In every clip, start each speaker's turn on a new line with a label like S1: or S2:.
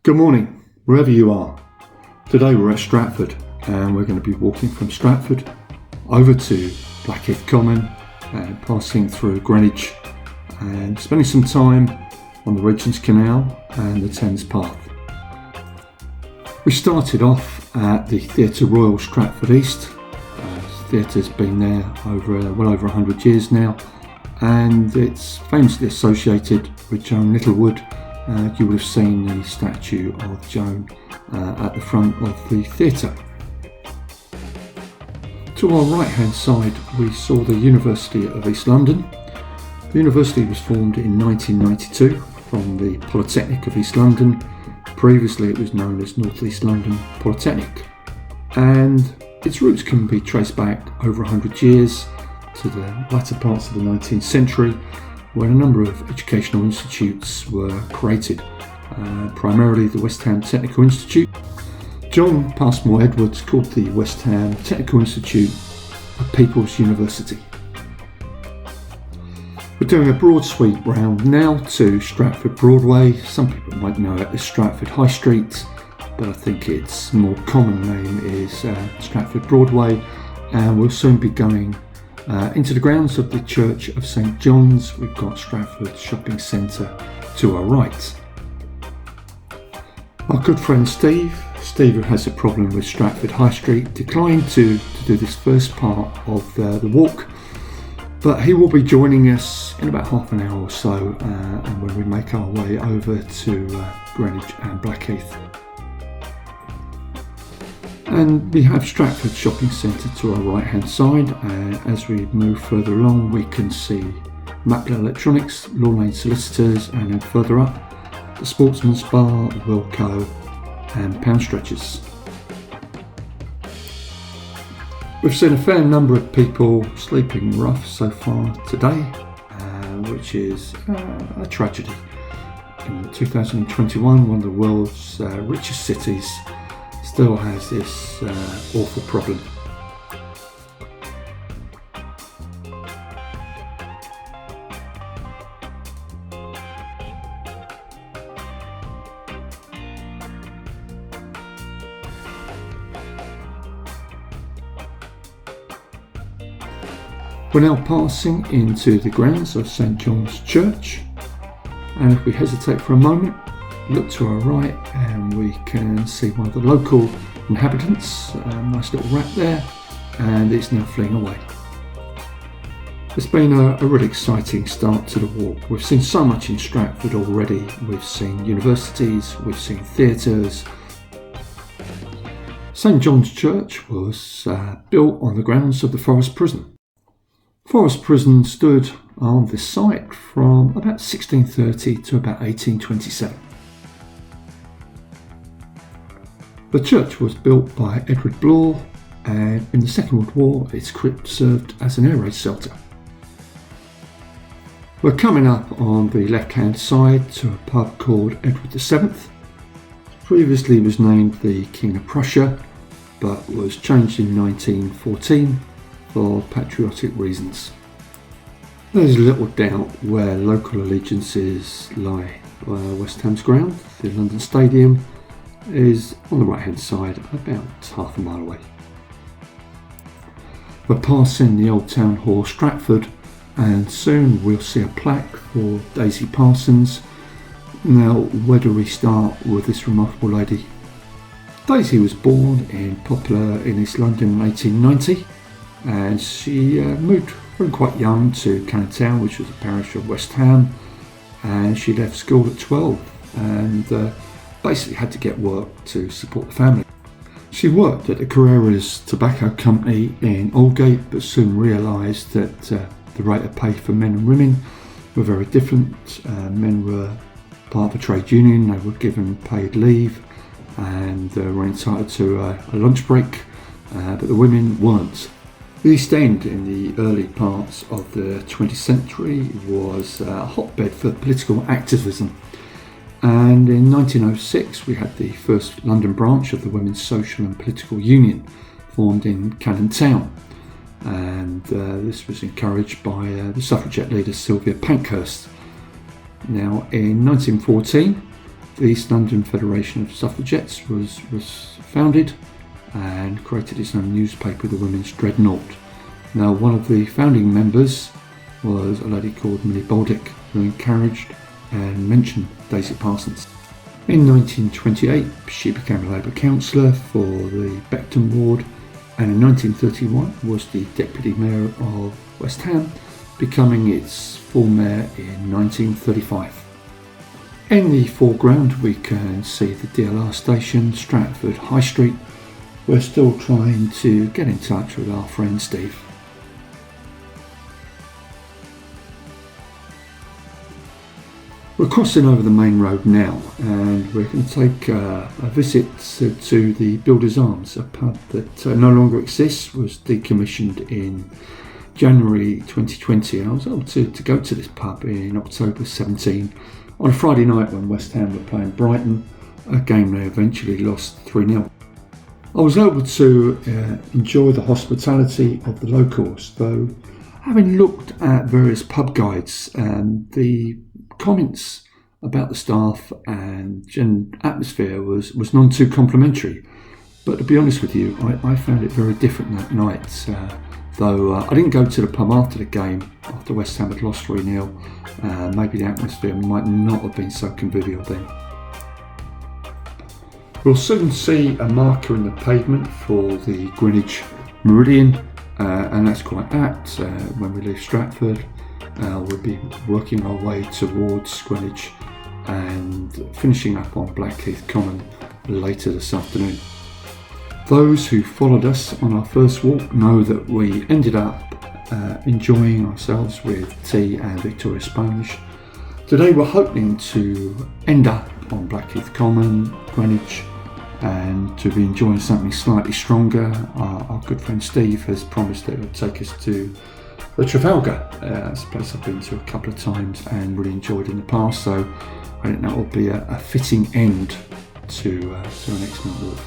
S1: Good morning, wherever you are. Today we're at Stratford and we're going to be walking from Stratford over to Blackheath Common and passing through Greenwich and spending some time on the Regents Canal and the Thames Path. We started off at the Theatre Royal Stratford East. The theatre's been there well over 100 years now, and it's famously associated with Joan Littlewood. You would have seen the statue of Joan at the front of the theatre. To our right hand side we saw the University of East London. The university was formed in 1992 from the Polytechnic of East London. Previously it was known as North East London Polytechnic, and its roots can be traced back over 100 years to the latter parts of the 19th century, when a number of educational institutes were created, primarily the West Ham Technical Institute. John Passmore Edwards called the West Ham Technical Institute a People's University. We're doing a broad sweep round now to Stratford Broadway. Some people might know it as Stratford High Street, but I think its more common name is Stratford Broadway, and we'll soon be going into the grounds of the Church of St John's. We've got Stratford Shopping Centre to our right. Our good friend Steve, who has a problem with Stratford High Street, declined to do this first part of the walk, but he will be joining us in about half an hour or so, and when we make our way over to Greenwich and Blackheath. And we have Stratford Shopping Centre to our right hand side. As we move further along we can see Mapley Electronics, Law Lane Solicitors, and then further up the Sportsman's Bar, Wilco and Pound Stretchers. We've seen a fair number of people sleeping rough so far today, which is a tragedy. In 2021, one of the world's richest cities still has this awful problem. We're now passing into the grounds of St John's Church, and if we hesitate for a moment, look to our right and we can see one of the local inhabitants, a nice little rat there, and it's now fleeing away. It's been a really exciting start to the walk. We've seen so much in Stratford already. We've seen universities, we've seen theatres. St John's Church was built on the grounds of the Forest Prison. Forest Prison stood on this site from about 1630 to about 1827. The church was built by Edward Blore, and in the Second World War its crypt served as an air raid shelter. We're coming up on the left hand side to a pub called Edward VII. Previously was named the King of Prussia, but was changed in 1914 for patriotic reasons. There's little doubt where local allegiances lie. West Ham's ground, the London Stadium, is on the right hand side, about half a mile away. We're passing the Old Town Hall Stratford, and soon we'll see a plaque for Daisy Parsons. Now, where do we start with this remarkable lady? Daisy was born in Poplar in East London in 1890, and she moved from quite young to Canal, which was a parish of West Ham, and she left school at 12 and basically had to get work to support the family. She worked at the Carrera's Tobacco Company in Aldgate, but soon realised that the rate of pay for men and women were very different. Men were part of a trade union, they were given paid leave and were entitled to a lunch break, but the women weren't. The East End in the early parts of the 20th century was a hotbed for political activism. And in 1906 we had the first London branch of the Women's Social and Political Union formed in Canal Town, and this was encouraged by the suffragette leader Sylvia Pankhurst. Now in 1914 the East London Federation of Suffragettes was founded and created its own newspaper, the Women's Dreadnought. Now, one of the founding members was a lady called Millie Baldock, who encouraged and mentioned Daisy Parsons. In 1928, she became a Labour councillor for the Beckton ward, and in 1931 was the deputy mayor of West Ham, becoming its full mayor in 1935. In the foreground we can see the DLR station, Stratford High Street. We're still trying to get in touch with our friend Steve. We're crossing over the main road now, and we're going to take a visit to the Builders Arms, a pub that no longer exists, was decommissioned in January 2020. I was able to go to this pub in October 17 on a Friday night when West Ham were playing Brighton, a game they eventually lost 3-0. I was able to enjoy the hospitality of the locals, though having looked at various pub guides, the comments about the staff and atmosphere was none too complimentary. But to be honest with you, I found it very different that night. Though I didn't go to the pub after the game, after West Ham had lost 3-0. Maybe the atmosphere might not have been so convivial then. We'll soon see a marker in the pavement for the Greenwich Meridian, and that's quite apt. When we leave Stratford, we'll be working our way towards Greenwich and finishing up on Blackheath Common later this afternoon. Those who followed us on our first walk know that we ended up enjoying ourselves with tea and Victoria Sponge. Today we're hoping to end up on Blackheath Common, Greenwich, and to be enjoying something slightly stronger. Our good friend Steve has promised that he would take us to the Trafalgar. It's a place I've been to a couple of times and really enjoyed in the past, so I think that will be a fitting end to an excellent walk.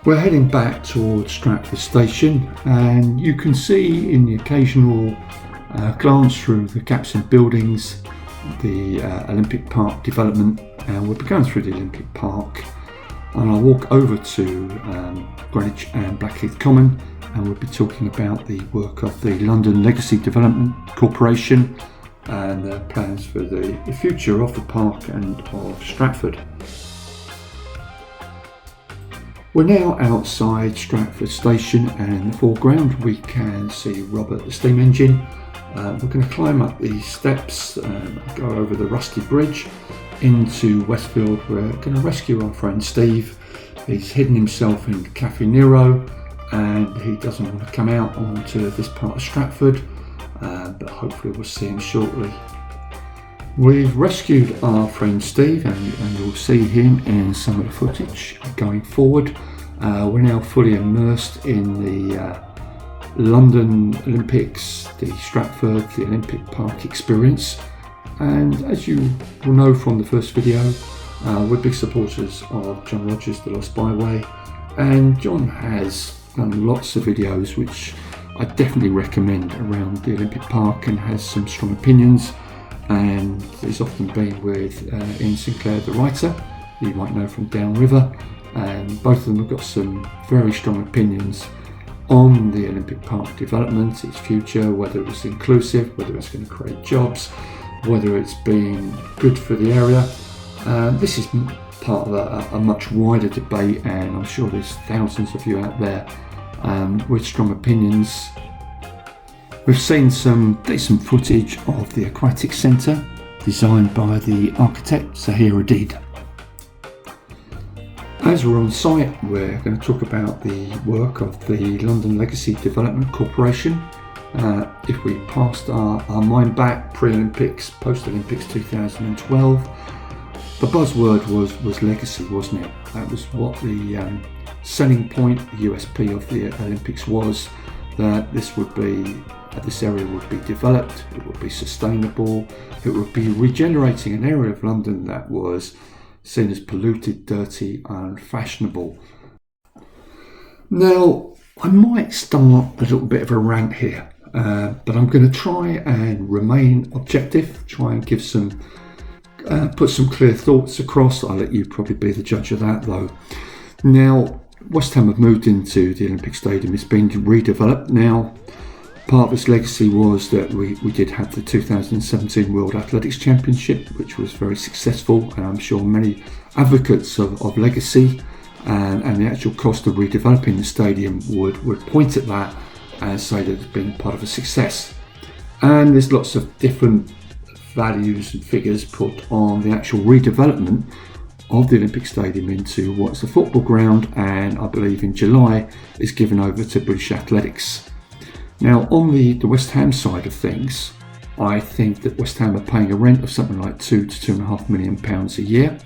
S1: We're heading back towards Stratford Station, and you can see in the occasional glance through the gaps in buildings the Olympic Park development, and we'll be going through the Olympic Park, and I'll walk over to Greenwich and Blackheath Common, and we'll be talking about the work of the London Legacy Development Corporation and their plans for the future of the park and of Stratford. We're now outside Stratford Station, and in the foreground we can see Robert the steam engine. We're going to climb up these steps, go over the rusty bridge into Westfield. We're going to rescue our friend Steve. He's hidden himself in Cafe Nero and he doesn't want to come out onto this part of Stratford, but hopefully we'll see him shortly. We've rescued our friend Steve, and you'll see him in some of the footage going forward. We're now fully immersed in the London Olympics, the Stratford, the Olympic Park experience, and as you will know from the first video, we're big supporters of John Rogers' The Lost Byway, and John has done lots of videos which I definitely recommend around the Olympic Park and has some strong opinions, and he's often been with Ian Sinclair, the writer, you might know from Downriver, and both of them have got some very strong opinions on the Olympic Park development, its future, whether it's inclusive, whether it's going to create jobs, whether it's been good for the area. This is part of a much wider debate, and I'm sure there's thousands of you out there with strong opinions. We've seen some decent footage of the Aquatic Centre designed by the architect Zahira Deed. As we're on site, we're going to talk about the work of the London Legacy Development Corporation. If we passed our mind back, pre-Olympics, post-Olympics 2012, the buzzword was legacy, wasn't it? That was what the selling point, the USP of the Olympics was, that this area would be developed, it would be sustainable, it would be regenerating an area of London that was seen as polluted, dirty and unfashionable. Now, I might start a little bit of a rant here, but I'm going to try and remain objective, try and give some put some clear thoughts across. I'll let you probably be the judge of that though. Now, West Ham have moved into the Olympic Stadium. It's been redeveloped now. Part of its legacy was that we did have the 2017 World Athletics Championship, which was very successful, and I'm sure many advocates of legacy and the actual cost of redeveloping the stadium would point at that and say that it's been part of a success. And there's lots of different values and figures put on the actual redevelopment of the Olympic Stadium into what's a football ground, and I believe in July is given over to British Athletics. Now, on the West Ham side of things, I think that West Ham are paying a rent of something like £2 to £2.5 million a year.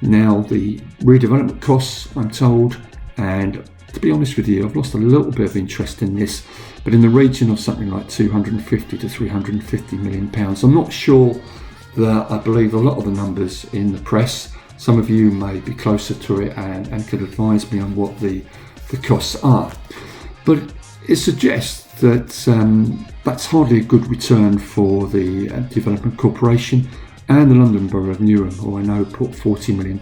S1: Now, the redevelopment costs, I'm told, and to be honest with you, I've lost a little bit of interest in this, but in the region of something like £250 to £350 million. I'm not sure that I believe a lot of the numbers in the press. Some of you may be closer to it and could advise me on what the costs are. But it suggests that that's hardly a good return for the Development Corporation and the London Borough of Newham, who I know put £40 million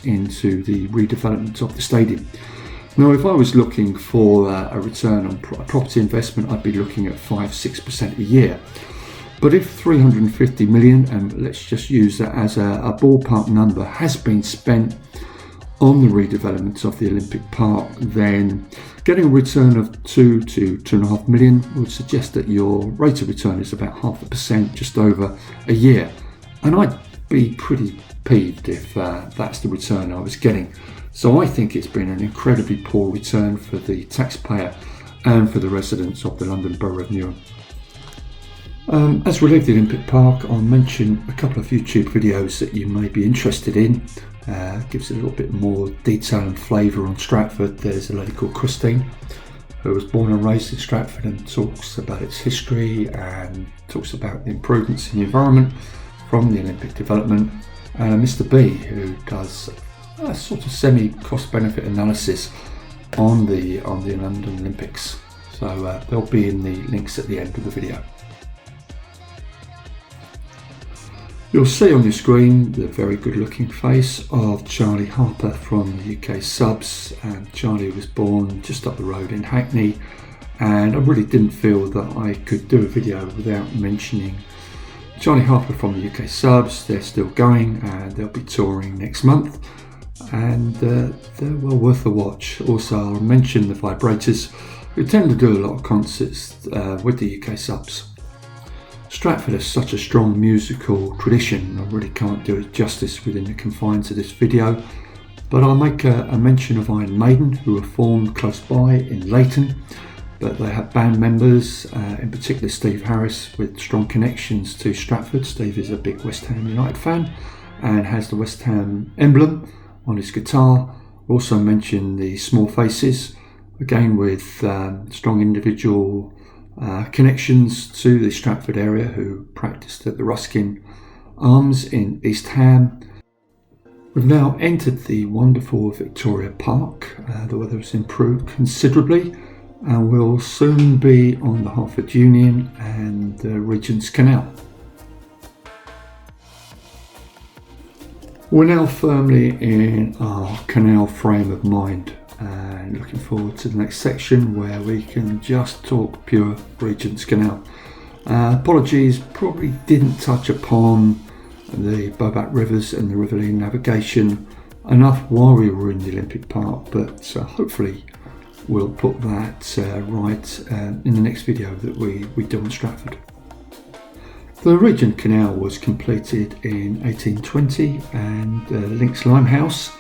S1: into the redevelopment of the stadium. Now, if I was looking for a return on property investment, I'd be looking at 5-6% a year. But if 350 million, and let's just use that as a ballpark number, has been spent on the redevelopment of the Olympic Park, then getting a return of 2 to 2.5 million would suggest that your rate of return is about 0.5%, just over a year. And I'd be pretty peeved if that's the return I was getting. So I think it's been an incredibly poor return for the taxpayer and for the residents of the London Borough of Newham. As we leave the Olympic Park, I'll mention a couple of YouTube videos that you may be interested in. Gives a little bit more detail and flavour on Stratford. There's a lady called Christine who was born and raised in Stratford and talks about its history and talks about the improvements in the environment from the Olympic development. And Mr. B, who does a sort of semi-cost-benefit analysis on the London Olympics. So they'll be in the links at the end of the video. You'll see on your screen the very good looking face of Charlie Harper from the UK Subs, and Charlie was born just up the road in Hackney, and I really didn't feel that I could do a video without mentioning Charlie Harper from the UK Subs. They're still going and they'll be touring next month, and they're well worth a watch. Also, I'll mention the Vibrators, who tend to do a lot of concerts with the UK Subs. Stratford has such a strong musical tradition, I really can't do it justice within the confines of this video, but I'll make a mention of Iron Maiden, who were formed close by in Leighton, but they have band members, in particular Steve Harris, with strong connections to Stratford. Steve is a big West Ham United fan and has the West Ham emblem on his guitar. Also mention the Small Faces, again with strong individual connections to the Stratford area, who practiced at the Ruskin Arms in East Ham. We've now entered the wonderful Victoria Park. The weather has improved considerably, and we'll soon be on the Hertford Union and the Regents Canal. We're now firmly in our canal frame of mind, and looking forward to the next section where we can just talk pure Regents Canal. Apologies, probably didn't touch upon the Bobat Rivers and the River Lee navigation enough while we were in the Olympic Park, but hopefully we'll put that right in the next video that we do on Stratford. The Regent Canal was completed in 1820 and links Limehouse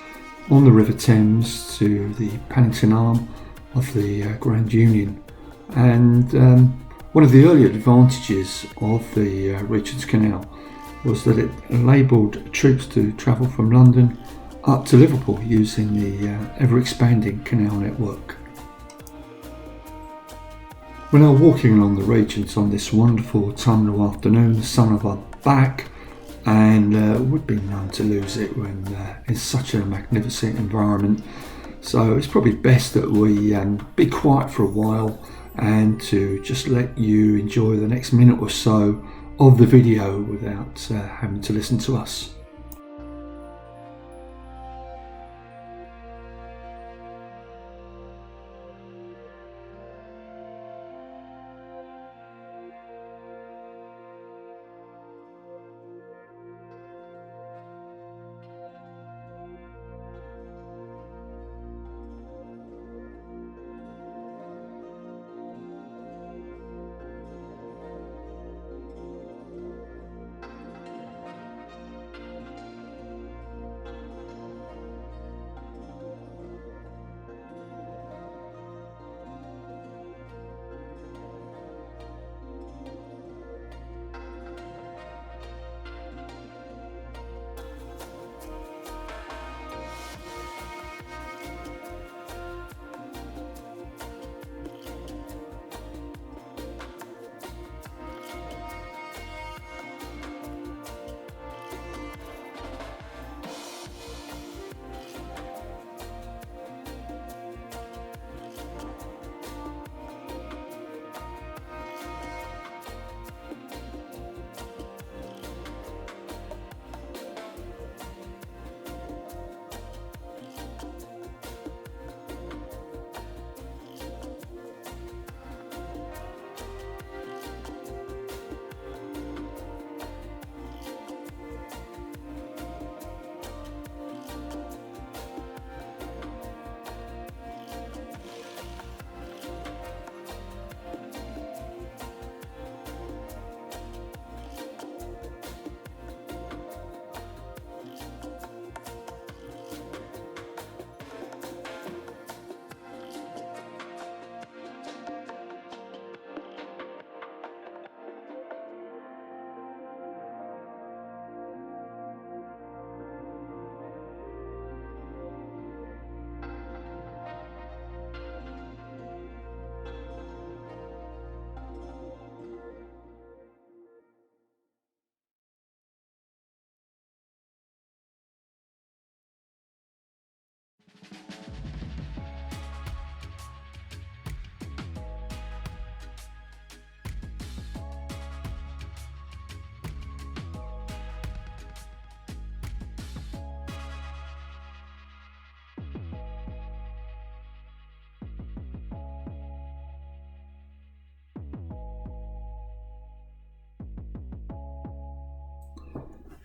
S1: on the River Thames to the Paddington arm of the Grand Union. And one of the early advantages of the Regents Canal was that it enabled troops to travel from London up to Liverpool using the ever-expanding canal network. We're now walking along the Regents on this wonderful autumnal afternoon, the sun of our back, and it would be none to lose it when in such a magnificent environment. So it's probably best that we be quiet for a while and to just let you enjoy the next minute or so of the video without having to listen to us.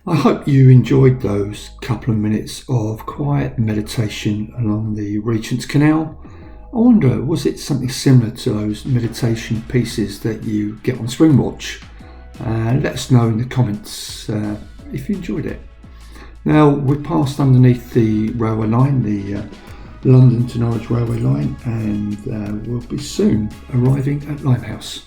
S1: I hope you enjoyed those couple of minutes of quiet meditation along the Regents Canal. I wonder, was it something similar to those meditation pieces that you get on Swimwatch? Let us know in the comments if you enjoyed it. Now, we passed underneath the railway line, the London to Norwich railway line, and we'll be soon arriving at Limehouse.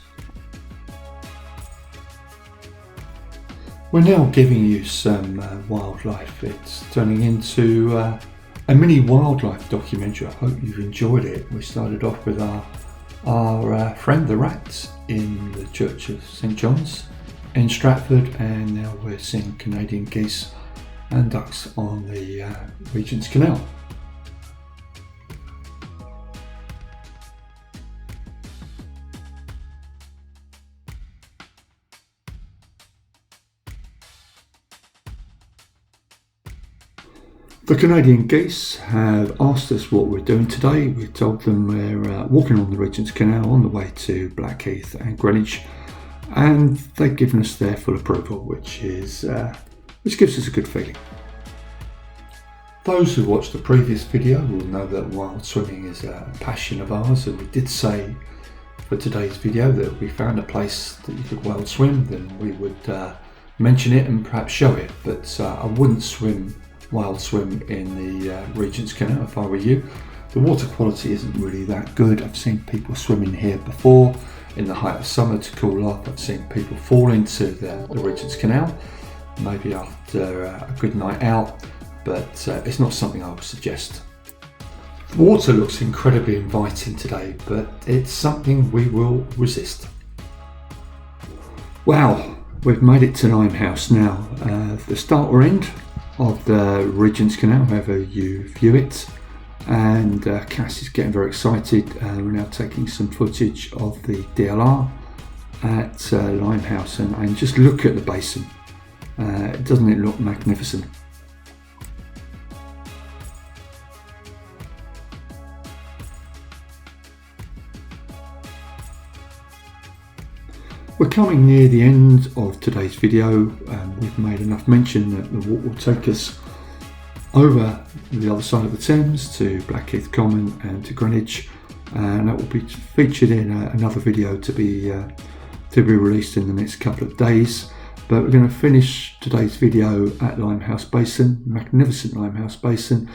S1: We're now giving you some wildlife. It's turning into a mini wildlife documentary. I hope you've enjoyed it. We started off with our friend the rats in the Church of St John's in Stratford, and now we're seeing Canadian geese and ducks on the Regents Canal. The Canadian geese have asked us what we're doing today. We told them we're walking on the Regents Canal on the way to Blackheath and Greenwich, and they've given us their full approval, which gives us a good feeling. Those who watched the previous video will know that wild swimming is a passion of ours, and we did say for today's video that if we found a place that you could wild swim, then we would mention it and perhaps show it, but I wouldn't wild swim in the Regents Canal if I were you. The water quality isn't really that good. I've seen people swim in here before in the height of summer to cool off. I've seen people fall into the Regents Canal, maybe after a good night out, but it's not something I would suggest. The water looks incredibly inviting today, but it's something we will resist. Wow, we've made it to Limehouse now, the start or end of the Regents Canal, however you view it, and Cass is getting very excited. We're now taking some footage of the DLR at Limehouse, and just look at the basin. Doesn't it look magnificent? We're coming near the end of today's video. We've made enough mention that the walk will take us over the other side of the Thames to Blackheath Common and to Greenwich, and that will be featured in another video to be released in the next couple of days. But we're going to finish today's video at Limehouse Basin, magnificent Limehouse Basin.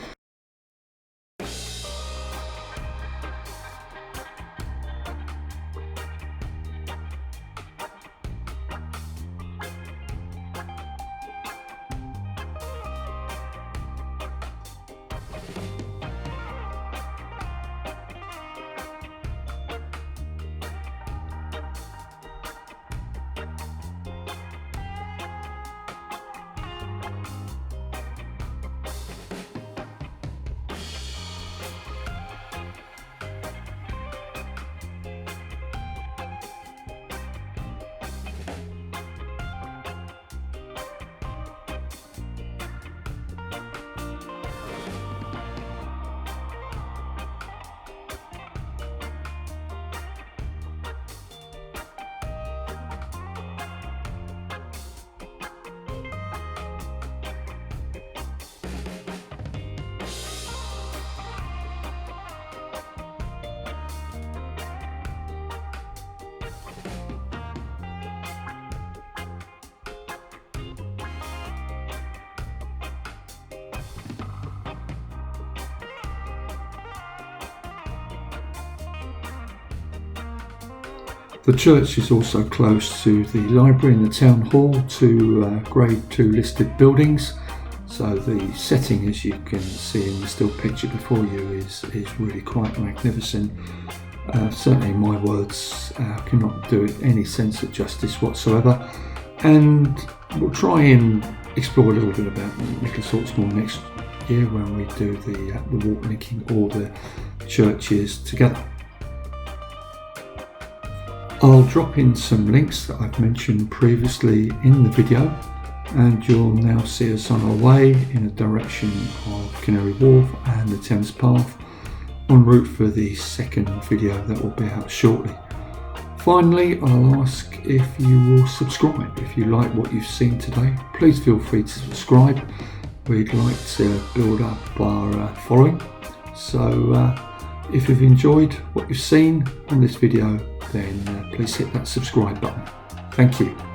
S1: The church is also close to the library and the town hall, two Grade 2 listed buildings. So the setting, as you can see in the still picture before you, is really quite magnificent. Certainly my words cannot do it any sense of justice whatsoever. And we'll try and explore a little bit about Nicholas Hawksmoor next year when we do the walk linking all the churches together. I'll drop in some links that I've mentioned previously in the video, and you'll now see us on our way in the direction of Canary Wharf and the Thames Path, en route for the second video that will be out shortly. Finally, I'll ask if you will subscribe. If you like what you've seen today, please feel free to subscribe. We'd like to build up our following. So if you've enjoyed what you've seen on this video, then please hit that subscribe button. Thank you.